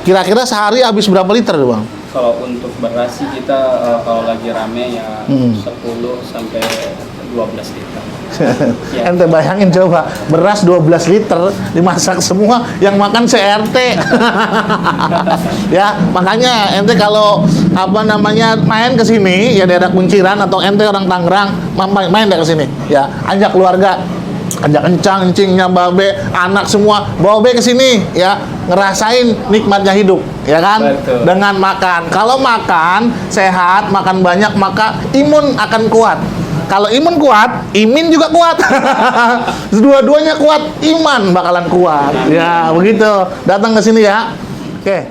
Kira-kira sehari habis berapa liter tuh Bang? Kalau untuk beras sih kita kalau lagi rame ya 10 sampai 12 liter. Ya. Ente bayangin coba, beras 12 liter dimasak semua, yang makan se-RT. Ya, makanya ente kalau main ke sini ya daerah Kunciran atau ente orang Tangerang, main deh ke sini. Ya, ajak keluarga, ajak encingnya babe, anak semua, bawa be ke sini ya, ngerasain nikmatnya hidup, ya kan? Betul. Dengan makan. Kalau makan sehat, makan banyak, maka imun akan kuat. Kalau imun kuat, imin juga kuat. Dua-duanya kuat, iman bakalan kuat. Ya, begitu. Datang ke sini ya. Oke.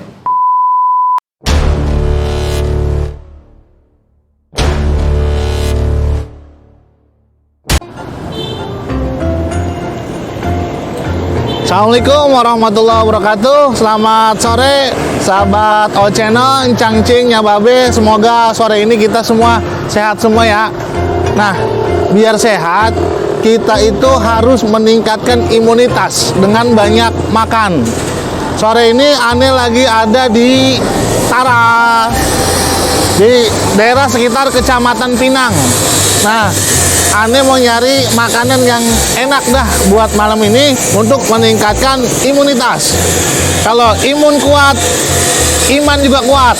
Assalamualaikum warahmatullahi wabarakatuh. Selamat sore sahabat O Channel, Encang Cing, Nyababe. Semoga sore ini kita semua sehat semua ya. Nah, biar sehat kita itu harus meningkatkan imunitas dengan banyak makan. Sore ini Ane lagi ada di Tara, di daerah sekitar Kecamatan Pinang. Nah, Ane mau nyari makanan yang enak dah buat malam ini untuk meningkatkan imunitas. Kalau imun kuat, iman juga kuat.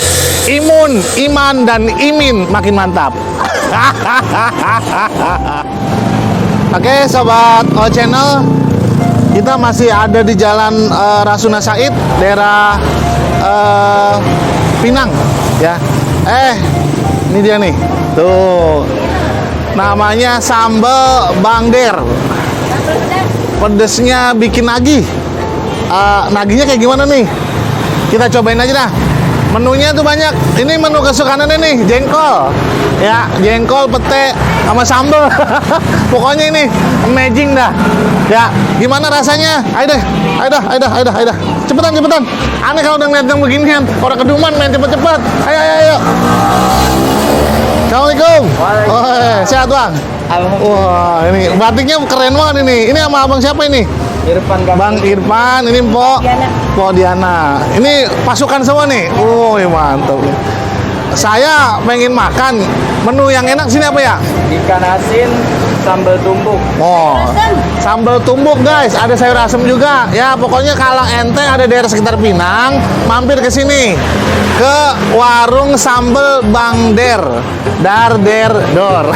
Imun, iman, dan imin makin mantap. Oke, sobat O Channel, kita masih ada di Jalan Rasuna Said, daerah Pinang, ya. Ini dia nih, tuh. Namanya sambal bangder. Pedesnya bikin nagih. Nagihnya kayak gimana nih? Kita cobain aja dah. Menunya tuh banyak. Ini menu kesukaannya nih, jengkol. Ya, jengkol, pete, sama sambal. Pokoknya ini amazing dah. Ya, gimana rasanya? Ayo dah. Cepetan. Aneh kalau udah ngeliat yang beginian. Orang keduman main cepet-cepet. Ayo. Assalamualaikum. Waalaikumsalam. Sehat Bang? Wah, ini batiknya keren banget ini. Ini sama abang siapa ini? Irfan Bang Irfan, ini Po Diana. Ini pasukan semua nih. Mantap. Saya pengen makan menu yang enak sini apa ya? Ikan asin sambal tumbuk. Sambal tumbuk guys, ada sayur asem juga. Ya, pokoknya kalau ente ada daerah sekitar Pinang, mampir ke sini. Ke warung sambal Bangder. Dor.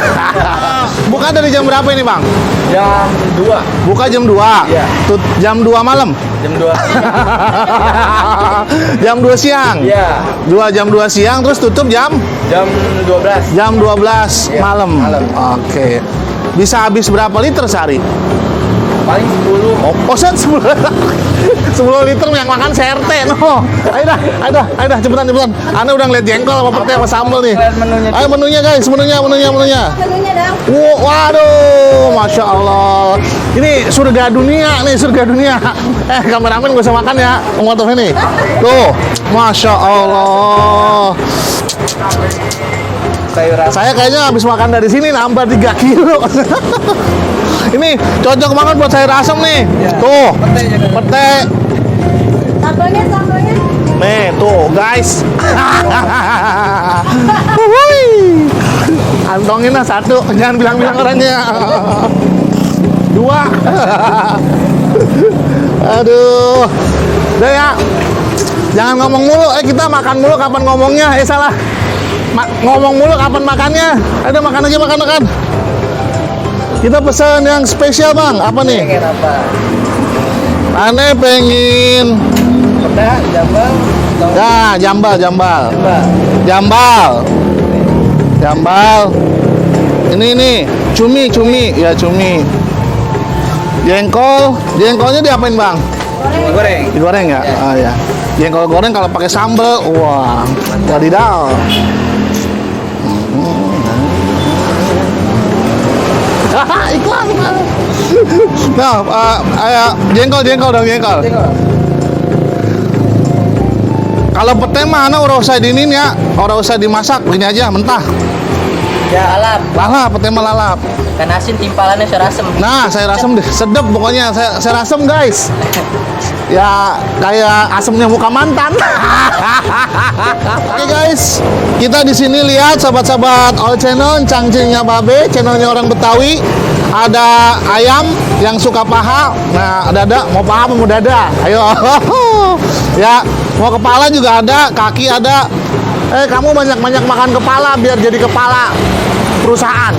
Buka dari jam berapa ini, Bang? Jam 2. Buka jam 2. Iya. Jam 2 malam. Jam 2. Jam 2 siang. Iya. Jam 2 siang terus tutup jam 12. Jam 12 Iya, malam. Oke. Bisa habis berapa liter sehari? Paling 10. Set 10 liter yang makan CRT no. Ayo dah cepetan. Anda udah ngeliat jengkol sama pete sama sambal nih. Ayo menunya guys, menunya. Menunya dong. Waduh, Masya Allah. Ini surga dunia. Kameramen gak usah makan ya, motor ini. Tuh, Masya Allah. Saya kayaknya habis makan dari sini nambah 3 kilo. Ini cocok banget buat sayur asam nih. Tuh, pete. Sambalnya. Nih, tuh guys. Antongin lah 1, jangan bilang-bilang orangnya. 2. Aduh. Udah ya. Jangan ngomong mulu, kita makan mulu kapan ngomongnya? Salah. Ngomong mulu kapan makannya? Ada makan aja, makan. Kita pesan yang spesial Bang. Apa nih? Pengen apa? Aneh pengen Peda, jambal. ya jambal. Ini cumi ya, cumi. Jengkolnya diapain Bang? Goreng. Digoreng ya? Oh ya. Jengkol goreng kalau pakai sambal, wah, wadidaw. Iklan. Nah, jengkol dong. Kalau pete mana orang usah diinin ya, orang usah dimasak, begini aja mentah. Ya alap. Lalap, pete mah lalap. Ikan asin timpalannya sayur asem. Nah, sayur asem deh, sedep pokoknya. Sayur asem guys. Ya kayak asemnya muka mantan. Oke guys, kita di sini lihat sahabat-sahabat all channel, cangcingnya Babe, channelnya orang Betawi. Ada ayam yang suka paha. Nah, dada mau paha apa mau dada? Ayo. Ya, mau kepala juga ada, kaki ada. Kamu banyak-banyak makan kepala biar jadi kepala perusahaan.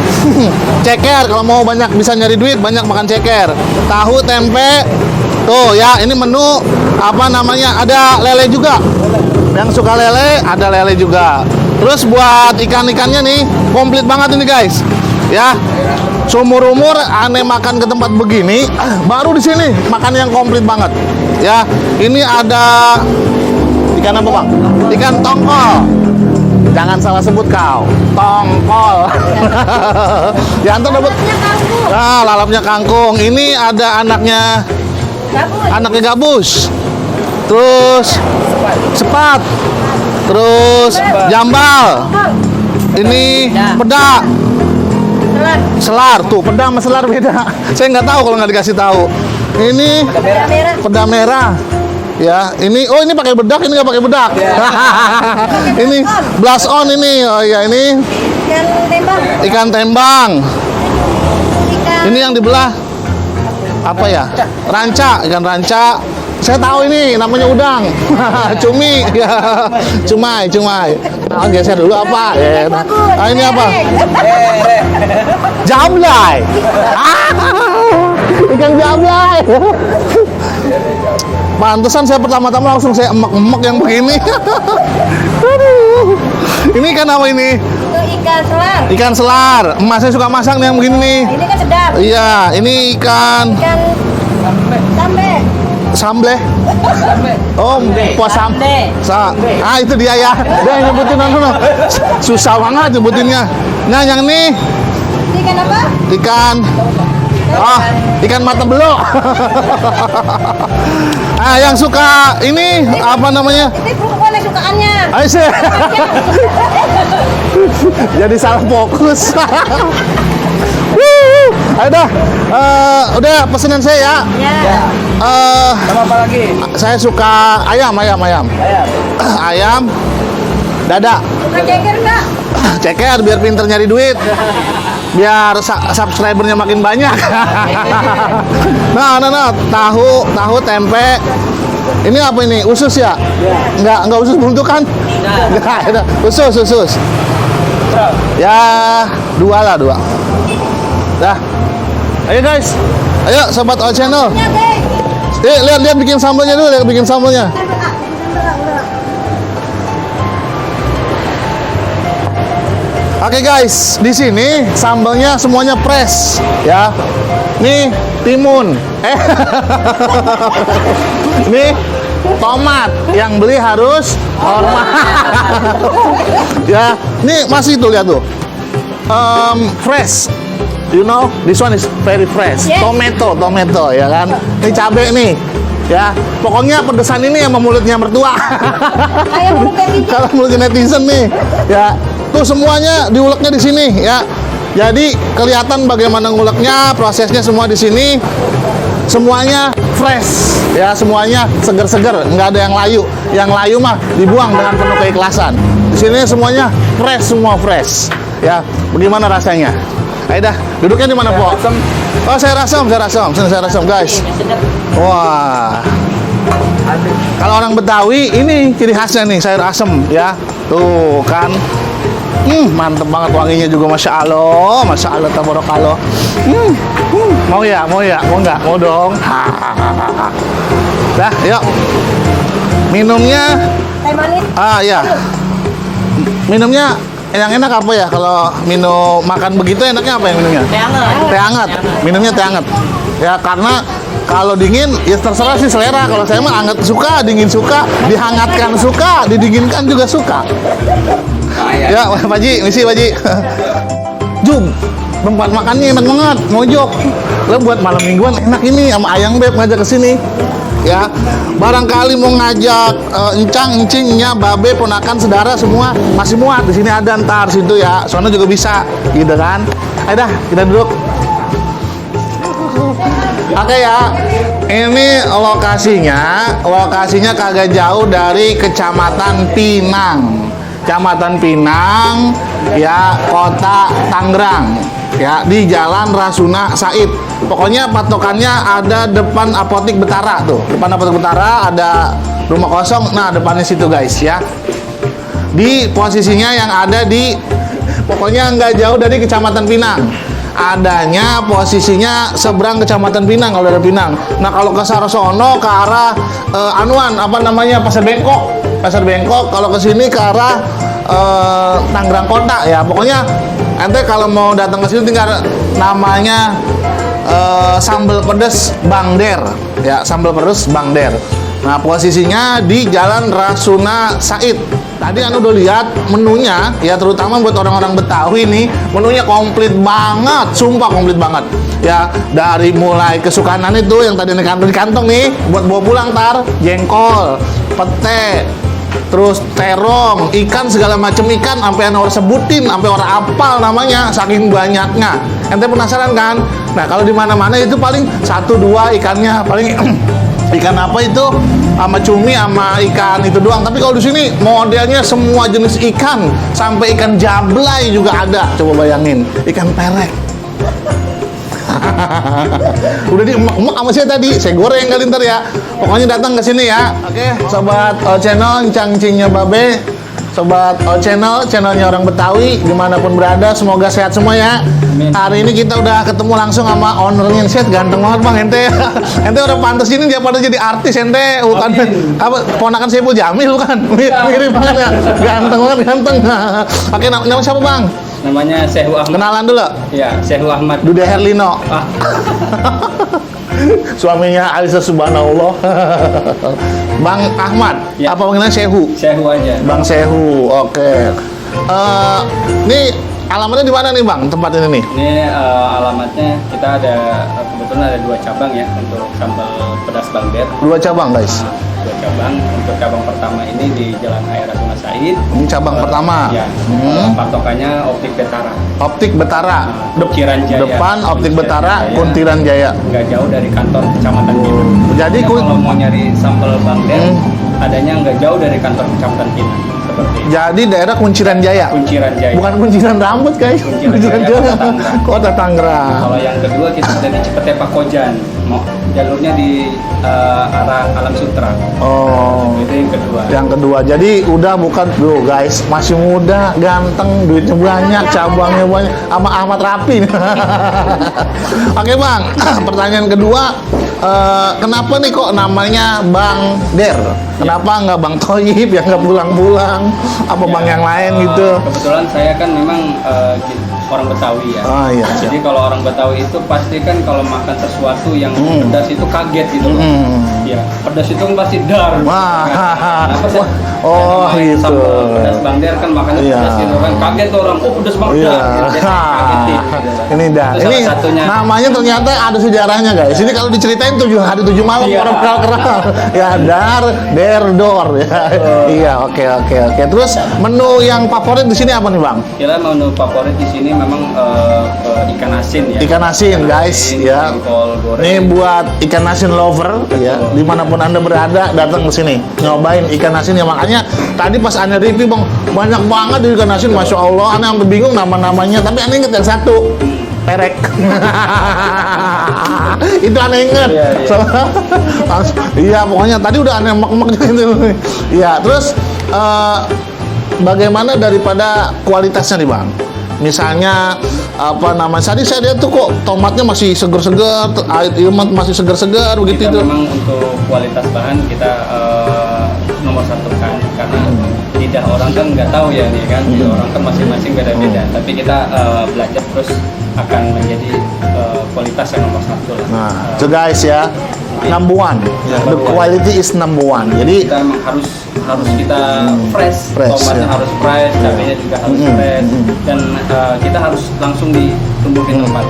Ceker, kalau mau banyak bisa nyari duit, banyak makan ceker. Tahu, tempe. Tuh ya, ini menu apa namanya? Ada lele juga. Yang suka lele, ada lele juga. Terus buat ikan-ikannya nih, komplit banget ini guys. Ya, seumur umur aneh makan ke tempat begini, baru di sini makan yang komplit banget. Ya, ini ada ikan apa bang? Ikan tongkol. Jangan salah sebut kau, tongkol. Diantar dapat. Nah, lalapnya kangkung. Ini ada anaknya. Anaknya gabus, terus sepat, terus jambal, ini peda, selar tuh, peda sama selar beda. Saya nggak tahu kalau nggak dikasih tahu. Ini peda merah, ya. Ini oh ini pakai bedak, ini nggak pakai bedak. Ini blast on ini, oh ya ini ikan tembang. Ini yang dibelah. Apa ya? Ranca, ikan ranca. Saya tahu ini namanya udang. Cumi, ya. Cumai. Oh, geser dulu apa? Ya. Ah, ini apa? Jablay. Ikan jablay. Pantesan saya pertama-tama langsung saya emek-emek yang begini. Aduh. Ini ikan apa ini? Itu ikan selar. Ikan selar. Emas saya suka masak nih yang begini nih. Ini kan sedap. Iya, ini ikan Ikan sambe. samble. Oh, pos sambe. Ah, itu dia ya. Dia yang nyebutin susah banget nyebutinnya. Nah, yang ini Ini ikan apa? ikan mata belok. Ah, yang suka ini apa namanya? Ini perempuan yang sukaannya. Ayo sih. Jadi salah fokus. Ayo dah. Udah pesanan saya ya. Ya. Sama apa lagi? Saya suka ayam. Ayam, dada. Suka ceker enggak? Ceker biar pinter nyari duit. Biar subscribernya makin banyak. Nah, tahu, tempe. Ini apa ini? Usus ya? Enggak usus buntu kan? Enggak, usus. Ya, dua. Dah. Ayo guys. Ayo sobat all channel. Ya, guys. Lihat bikin sambalnya dulu, Oke guys, di sini sambalnya semuanya fresh ya. Nih timun. Nih tomat yang beli harus hormat. Ya, nih masih tuh lihat tuh. Fresh. You know, this one is very fresh. Yes. Tomato ya kan. Ini cabe nih. Ya, pokoknya pedesan ini yang mulutnya mertua. Kayak mulut netizen. Kalau mulutnya netizen nih, ya tuh semuanya diuleknya di sini ya. Jadi kelihatan bagaimana nguleknya, prosesnya semua di sini. Semuanya fresh ya, semuanya seger-seger, nggak ada yang layu. Yang layu mah dibuang dengan penuh keikhlasan. Di sini semuanya fresh, semua fresh. Ya, bagaimana rasanya? Ayo dah, duduknya di mana, Po? Oh, saya rasem. Sini saya rasem, guys. Wah. Kalau orang Betawi ini ciri khasnya nih, sayur asem ya. Tuh kan. Mantep banget wanginya juga, masya Allah, tabarakallah. Mau nggak? Mau dong. Dah, yuk. Minumnya. Teh manis. Ya. Minumnya yang enak apa ya? Kalau minum makan begitu enaknya apa yang minumnya? Teh hangat. Minumnya teh hangat. Ya karena kalau dingin ya terserah sih selera. Kalau saya mah hangat suka, dingin suka, dihangatkan suka, didinginkan juga suka. Ya, Pak Ji, misi Pak Ji. Jum, tempat makannya enak banget, mojok. Lo buat malam mingguan enak ini sama Ayang Beb ngajak ke sini. Ya, barangkali mau ngajak encingnya, Babe, ponakan, saudara semua masih muat di sini ada ntar situ ya. Soalnya juga bisa, gitu kan? Ayo dah, kita duduk. Oke ya, Ini lokasinya kagak jauh dari Kecamatan Pinang. Kecamatan Pinang, ya, Kota Tangerang, ya, di Jalan Rasuna Said. Pokoknya patokannya ada depan Apotik Betara tuh. Depan Apotik Betara ada rumah kosong. Nah, depannya situ guys ya. Di posisinya yang ada di, pokoknya nggak jauh dari Kecamatan Pinang. Adanya posisinya seberang Kecamatan Pinang kalau dari Pinang. Nah, kalau ke Sarasono ke arah Pasar Bengkok. Pasar Bengkok, kalau ke sini ke arah Tangerang Kota ya. Pokoknya ente kalau mau datang ke sini tinggal namanya sambal pedes Bang Der ya, sambal pedes Bang Der. Nah, posisinya di Jalan Rasuna Said. Tadi udah lihat menunya ya, terutama buat orang-orang Betawi nih, menunya komplit banget, sumpah komplit banget. Ya, dari mulai kesukaan itu yang tadi di kantong nih buat bawa pulang tar, jengkol, pete, terus terong, ikan, segala macam ikan, sampai orang sebutin, sampai orang apal namanya, saking banyaknya. Ente penasaran kan? Nah, kalau di mana-mana itu paling 1-2 ikannya, paling ikan apa itu, sama cumi, sama ikan itu doang. Tapi kalau di sini modelnya semua jenis ikan, sampai ikan jablay juga ada. Coba bayangin, ikan perek. Udah di emak sama saya tadi, saya goreng kali ntar ya. Pokoknya datang ke sini ya. Oke, sobat channel cangcingnya Babe, sobat channel, channelnya orang Betawi dimanapun berada, semoga sehat semua ya. Hari ini kita udah ketemu langsung sama ownernya. Set, ganteng banget bang ente. Ente udah pantas ini dia pada jadi artis ente, bukan apa ponakan Saipul Jamil bukan? Mirip banget ya, ganteng banget ganteng. Oke, nama siapa bang? Namanya Sehu Ahmad. Kenalan dulu. Ya, Sehu Ahmad. Dude Herlino. Ah. Suaminya Alisa Subhanallah. Bang Ahmad. Ya. Apa panggilan Sehu? Sehu aja. Bang Sehu. Oke. Ini alamatnya di mana nih bang? Tempat ini nih? Ini alamatnya kita ada, kebetulan ada 2 cabang ya untuk sambal pedas Bang Der. 2 cabang guys. 2 cabang. Untuk cabang pertama ini di Jalan Raya Rasuna Said. Ini cabang pertama. Ya. Patokannya Optik Betara. Optik Betara. Kuntiran Jaya. Depan Optik Betara, Jaya. Kuntiran Jaya. Nggak jauh dari kantor Kecamatan Pinang. Jadi Ya, kalau mau nyari sambal Bang Der, adanya nggak jauh dari kantor Kecamatan Pinang. Seperti itu. Jadi daerah Kunciran Jaya. Kunciran Jaya. Bukan kunciran rambut guys. Kunciran Jaya, Kota Tangerang. Kota Tangerang. Kalau yang kedua kita ada di Cipete Pakojan. Jalurnya di arah Alam Sutra. Oh. Itu yang kedua. Yang kedua, jadi udah bukan bro guys, masih muda, ganteng, duitnya banyak, cabangnya banyak, sama Ahmad Rapi. Oke bang, pertanyaan kedua, kenapa nih kok namanya Bang Der? Kenapa nggak Bang Toyib yang nggak pulang-pulang? Apa bang yang lain gitu? Kebetulan saya kan memang orang Betawi ya. Oh iya. Jadi kalau orang Betawi itu pasti kan kalau makan sesuatu yang pedas itu kaget gitu loh. Ya, pedas itu kan pasti dar. Wah. Kenapa sih? Oh Namanya gitu. sambal pedas Bang Der kan makannya Iya. pedas gitu kan. Kaget tuh orang, oh pedas banget. Iya. Jadi kagetin gitu. Ini dah. Itu Ini salah satunya. namanya ternyata ada sejarahnya guys. Ini kalau diceritain 7 hari 7 malam Iya. orang kenal. Ya dar, der, dor. Ya. Iya, oke. Terus menu yang favorit di sini apa nih bang? Kira menu favorit di sini memang ikan asin ya. Ikan asin guys, ya. Jengkol goreng. Ini buat ikan asin lover ya. Dimanapun anda berada datang ke sini nyobain ikan asin ya. Makanya tadi pas anda review bang banyak banget di ikan asin, masya Allah. Anda sampai bingung nama-namanya. Tapi anda inget yang satu, perek. Itu aneh inget. Iya, iya. Iya, pokoknya tadi udah aneh emak-emak gitu. Iya, terus bagaimana daripada kualitasnya nih bang? Misalnya apa namanya? Tadi saya lihat tuh kok tomatnya masih seger-seger, tomat masih seger-seger begitu Kita itu. memang untuk kualitas bahan kita nomor 1 kan, karena lidah orang kan nggak tahu ya nih kan, lidah orang kan masing-masing beda-beda. Tapi kita belajar terus akan menjadi kualitas yang nomor 1 lah. Nah, itu guys ya, number one. The quality is number one. Jadi Kita emang harus kita fresh, Fresh, tomatnya ya. harus fresh, cabenya juga harus fresh, dan kita harus langsung ditumbuhin tempat.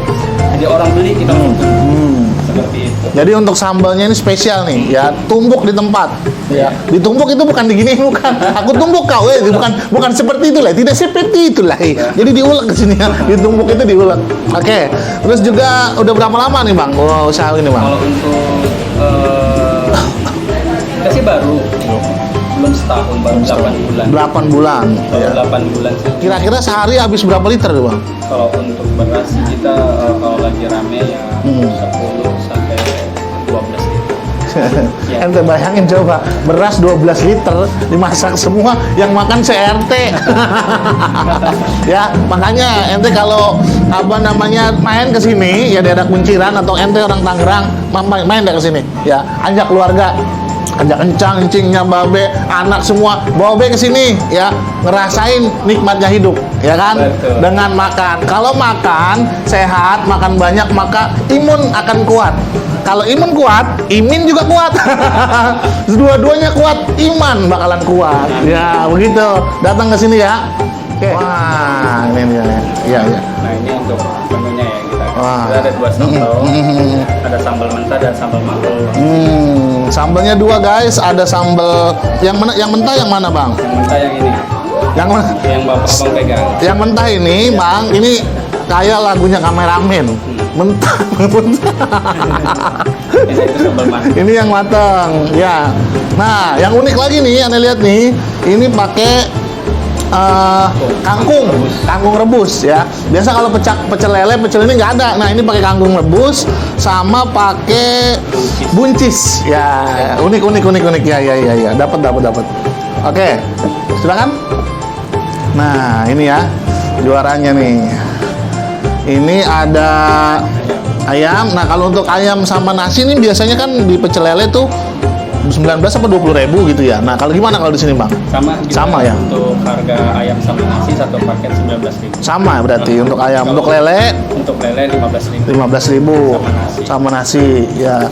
Jadi orang beli kita langsung tumbuk. Seperti itu. Jadi untuk sambalnya ini spesial nih, ya tumbuk di tempat. Ya, ditumbuk itu bukan digini, bukan. Aku tumbuk kau, bukan seperti itulah, tidak seperti itulah. Jadi diulek ke sini ya, ditumbuk itu diulek. Oke. Terus juga udah berapa lama nih bang, usaha ini bang? Kalau untuk Kita sih baru belum setahun, baru 8 bulan. 8 bulan. Baru Ya. 8 bulan sih. Kira-kira sehari habis berapa liter tuh bang? Kalau untuk beras sih kita kalau lagi rame ya 10 sampai 12 liter. Ya. Ente bayangin coba, beras 12 liter dimasak semua, yang makan CRT. Ya, makanya ente kalau apa namanya main ke sini ya daerah Kunciran atau ente orang Tangerang main deh ke sini. Ya, ajak keluarga, ajak encang, encingnya, babe, anak semua, bawa be ke sini ya, ngerasain nikmatnya hidup, ya kan? Betul. Dengan makan. Kalau makan sehat, makan banyak, maka imun akan kuat. Kalau imun kuat, imin juga kuat. Dua-duanya kuat, iman bakalan kuat. Ya, begitu. Datang ke sini ya. Oke. Wah, ini dia. Iya, iya. Nah ini untuk menunya ya kita. Wah. Kita ada 2 sambal, ada sambal mentah dan sambal makul. Sambalnya 2 guys. Ada sambal yang mana? Yang mentah yang mana bang? Yang mentah yang ini, Yang mana? yang bapak abang pegang. Yang mentah ini bang, ini kayak lagunya Kameramen. Mentah, mentah. Ini itu sambal matang. Ini yang matang, ya. Nah, yang unik lagi nih, Anda lihat nih, ini pakai kangkung rebus ya. Biasa kalau pecel lele, pecel ini nggak ada. Nah, ini pakai kangkung rebus sama pakai buncis. Ya, unik ya. Dapat. Oke, silakan. Nah, ini ya juaranya nih. Ini ada ayam. Nah, kalau untuk ayam sama nasi ini biasanya kan di pecel lele tuh 19 apa 20.000 gitu ya. Nah, kalau gimana kalau di sini, Bang? Sama juga Sama ya? Untuk harga ayam sama nasi satu paket 19.000. Sama berarti untuk ayam. Kalau Untuk lele Untuk lele 15.000. 15.000 Sama nasi. ya.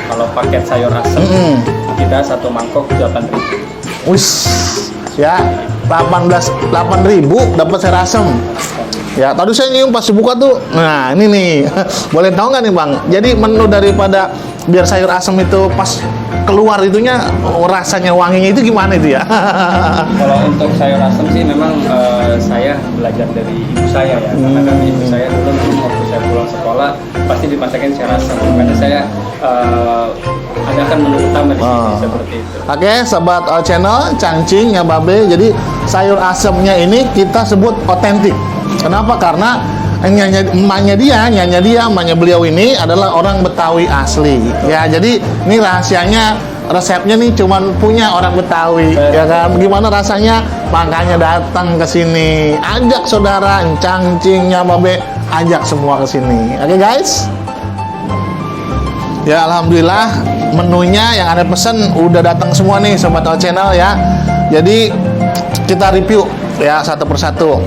Kalau paket sayur asem kita satu mangkok 8.000. Wis. Ya, 8.000 dapat sayur asem. Ya, tadi saya nyium pas dibuka tuh. Nah, ini nih. Boleh tahu nggak nih, Bang? Jadi menu daripada biar sayur asem itu pas keluar itunya rasanya wanginya itu gimana itu ya? Kalau untuk sayur asem sih memang saya belajar dari ibu saya ya. Karena kan ibu saya dulu memang waktu saya pulang sekolah pasti dimasakin sayur asem. Karena saya adakan menu utama di sini seperti itu. Oke, sobat channel Cangcing ya Babe. Jadi sayur asemnya ini kita sebut otentik. Kenapa? Karena emaknya beliau ini adalah orang Betawi asli. Ya, jadi ini rahasianya, resepnya nih cuman punya orang Betawi. Ya kan? Gimana rasanya? Makanya datang ke sini. Ajak saudara Cangcingnya Babe, ajak semua ke sini. Oke, guys? Ya, alhamdulillah menunya yang Anda pesen udah datang semua nih sobat channel ya. Jadi kita review ya satu persatu.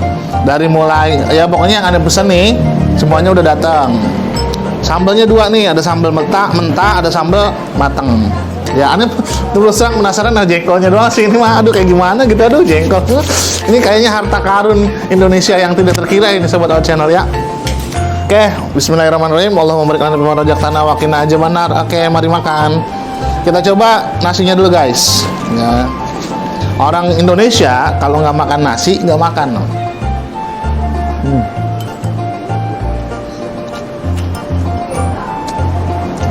Dari mulai ya pokoknya yang Anda pesen nih semuanya udah datang. Sambalnya 2 nih, ada sambal mentah, ada sambal matang. Ya, Anda terus terang penasaran nah jengkolnya doang sih ini mah aduh kayak gimana gitu, aduh jengkol. Ini kayaknya harta karun Indonesia yang tidak terkira ini sobat channel ya. Oke, bismillahirrahmanirrahim. Allah memberikan rezeki tanah wakina aja benar. Oke, mari makan. Kita coba nasinya dulu guys. Ya. Orang Indonesia kalau nggak makan nasi nggak makan.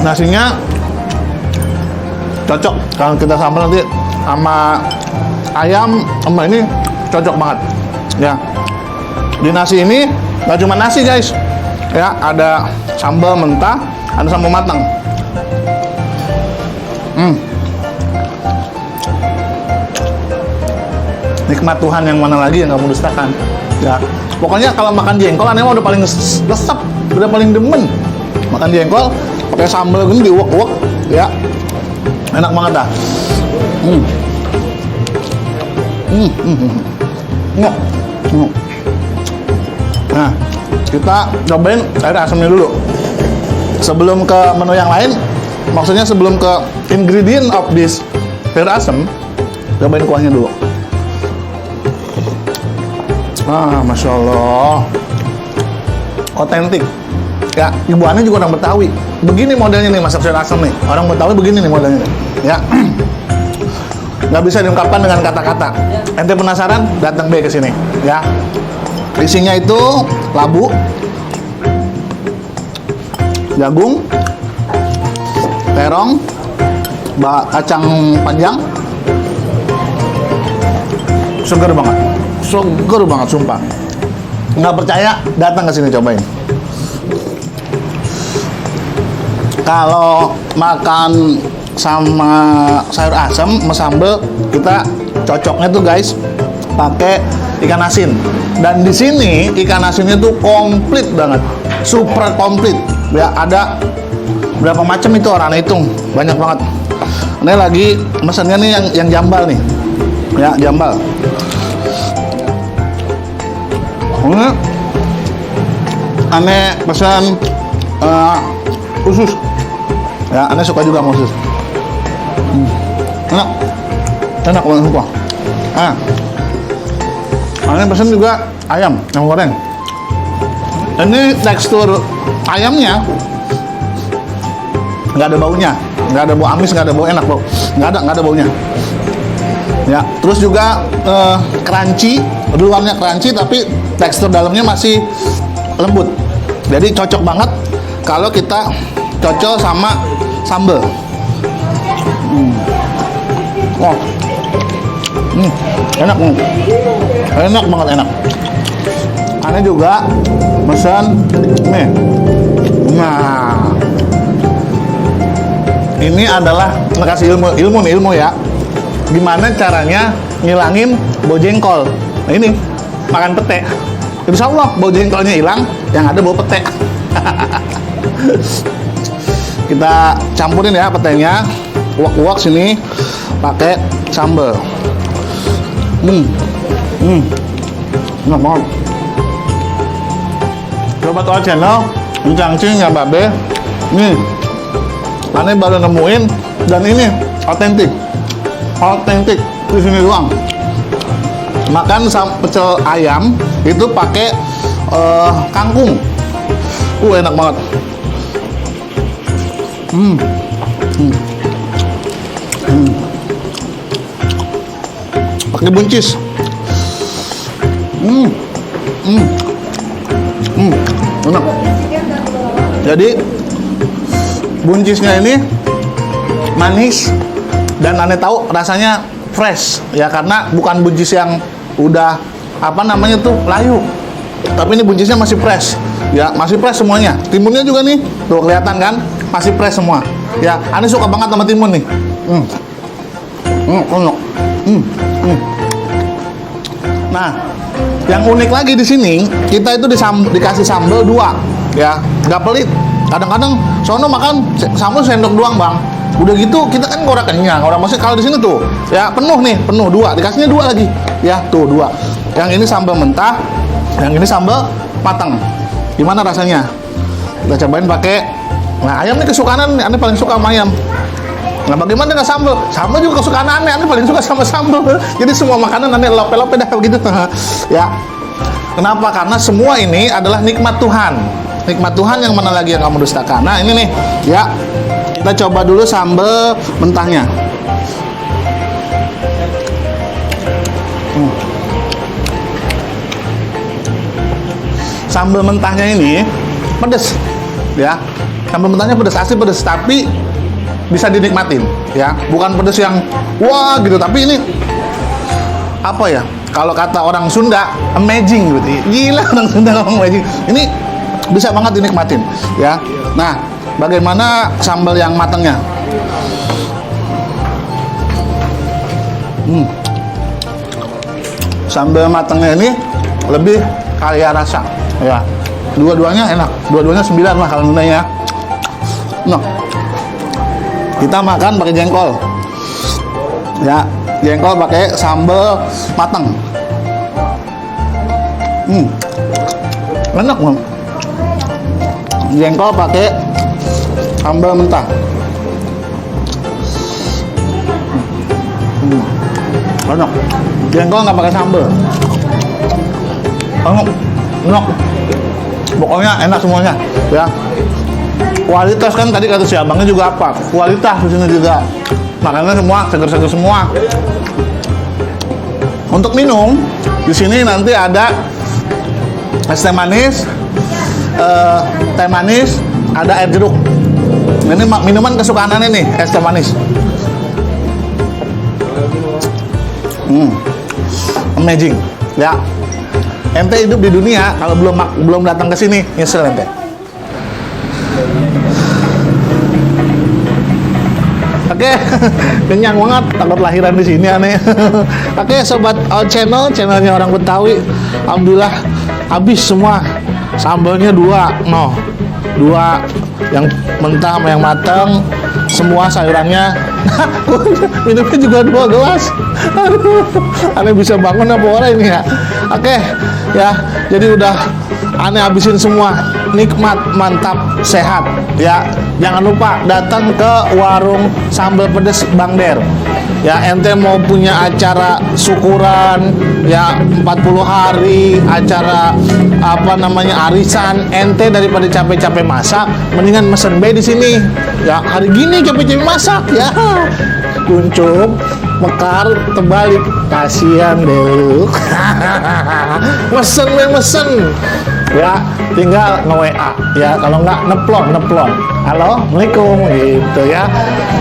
Nasinya cocok kalau kita sambal nanti sama ayam sama ini cocok banget. Ya. Di nasi ini nggak cuma nasi guys. Ya, ada sambal mentah, ada sambal matang. Nikmat Tuhan yang mana lagi yang kamu dustakan. Ya, pokoknya kalau makan jengkol aneh mah udah paling resep, udah paling demen. Makan jengkol pakai sambal gini diuak-uak, ya. Enak banget dah. Nah, kita cobain air asamnya dulu. Sebelum ke menu yang lain, maksudnya sebelum ke ingredient of this sayur asem, cobain kuahnya dulu. Masya Allah, otentik. Ya, ibu Ani juga orang Betawi. Begini modelnya nih masak sayur asem nih. Orang Betawi begini nih modelnya nih. Ya, nggak bisa diungkapkan dengan kata-kata. Ente penasaran? Datang deh ke sini. Ya, isinya itu labu, jagung, terong, kacang panjang. Seger banget sumpah. Nggak percaya, datang ke sini cobain. Kalau makan sama sayur asam sama sambal, kita cocoknya tuh guys pakai ikan asin. Dan di sini ikan asinnya tuh komplit banget, super komplit. Ya ada berapa macam itu orang hitung, banyak banget. Ini lagi mesennya nih yang jambal nih, ya jambal. Ini aneh pesan usus. Ya, aneh suka juga sama usus. Enak banget sumpah. Aneh pesan juga ayam yang goreng. Ini tekstur ayamnya nggak ada baunya, nggak ada bau amis, nggak ada bau enak bau, nggak ada baunya. Ya, terus juga crunchy, luarnya crunchy tapi tekstur dalamnya masih lembut. Jadi cocok banget kalau kita cocok sama sambal. Wah, enak banget enak. Aneh juga pesan nih. Nah, ini adalah kasih ilmu ya. Gimana caranya ngilangin bau jengkol. Nah ini makan pete, insya Allah bau jengkolnya hilang, yang ada bau pete. Kita campurin ya petenya, uak-uak sini pakai sambal. Enak banget. Coba tuh channel Cangcing ya Babe. Nih, aneh baru nemuin dan ini otentik di sini doang. Makan pecel ayam itu pakai kangkung. Enak banget. Pakai buncis. Enak. Jadi buncisnya ini manis dan aneh tahu rasanya fresh ya, karena bukan buncis yang udah layu, tapi ini buncisnya masih fresh ya, masih fresh semuanya. Timunnya juga nih tuh kelihatan kan, masih fresh semua ya. Aneh suka banget sama timun nih. Enak. Nah, yang unik lagi di sini kita itu dikasih sambal 2 ya, nggak pelit. Kadang-kadang sono makan sambal sendok doang bang, udah gitu kita kan orang kenyang. Orang masih kalau di sini tuh ya penuh 2, dikasihnya 2 lagi ya, tuh 2. Yang ini sambal mentah, yang ini sambal matang. Gimana rasanya? Kita cobain pakai. Nah, ayam ini kesukaan aneh paling suka sama ayam. Nah, bagaimana dengan sambal? Sambal juga kesukaan aneh paling suka sama sambal. Jadi semua makanan aneh lope-lope dah begitu. Ya. Kenapa? Karena semua ini adalah nikmat Tuhan. Nikmat Tuhan yang mana lagi yang kamu dustakan. Nah, ini nih, ya. Kita coba dulu sambal mentahnya. Sambal mentahnya ini pedes, ya. Sambal mentahnya pedes, asli pedes, tapi bisa dinikmatin, ya. Bukan pedes yang wah gitu, tapi ini apa ya? Kalau kata orang Sunda, amazing gitu. Gila orang Sunda ngomong amazing. Ini bisa banget dinikmatin, ya. Nah, bagaimana sambal yang matangnya? Sambal matangnya ini lebih kaya rasa, ya. Dua-duanya enak, dua-duanya 9 lah kalau nilainya. Nah, kita makan pakai jengkol, ya. Jengkol pakai sambal matang. Enak banget. Jengkol pakai sambal mentah. Enak. Jengkol nggak pakai sambal. Enak. Pokoknya enak semuanya, ya. Kualitas kan tadi kata si abangnya juga apa? Kualitas di sini juga. Makannya semua seger-seger semua. Untuk minum di sini nanti ada es teh manis, ada air jeruk. Ini minuman kesukaan aneh nih, es teh manis. Amazing. Ya. Ente hidup di dunia kalau belum datang ke sini nyesel ente. Oke, kenyang banget, takut lahiran di sini aneh. Oke, sobat channelnya orang Betawi, alhamdulillah habis semua. Sambalnya dua yang mentah sama yang matang, semua sayurannya. Minumnya juga 2 gelas. Aduh, aneh bisa bangun apa orang ini ya. Oke, ya, jadi udah aneh habisin semua, nikmat, mantap, sehat ya. Jangan lupa datang ke warung sambal pedes Bang Der. Ya, ente mau punya acara syukuran ya 40 hari, acara arisan, ente daripada capek-capek masak, mendingan mesen bae di sini. Ya, hari gini capek-capek masak ya. Kuncup, mekar, terbalik, kasihan deh. mesen ya, tinggal nge-WA ya, kalau nggak neplon. Halo, Assalamualaikum gitu ya.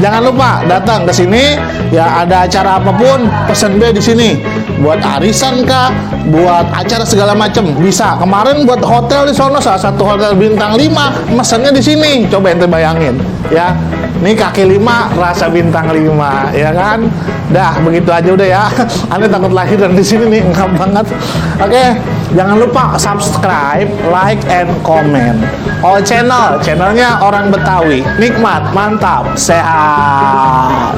Jangan lupa datang ke sini ya, ada acara apapun pesen be di sini. Buat arisan kah, buat acara segala macam bisa. Kemarin buat hotel di sono, salah satu hotel bintang 5, mesennya di sini. Coba ente bayangin ya. Ini kaki 5 rasa bintang 5 ya kan. Dah begitu aja udah ya. Aneh takut lahiran di sini nih, ngap banget. Oke, jangan lupa subscribe, like, and comment. Channelnya orang Betawi, nikmat, mantap, sehat.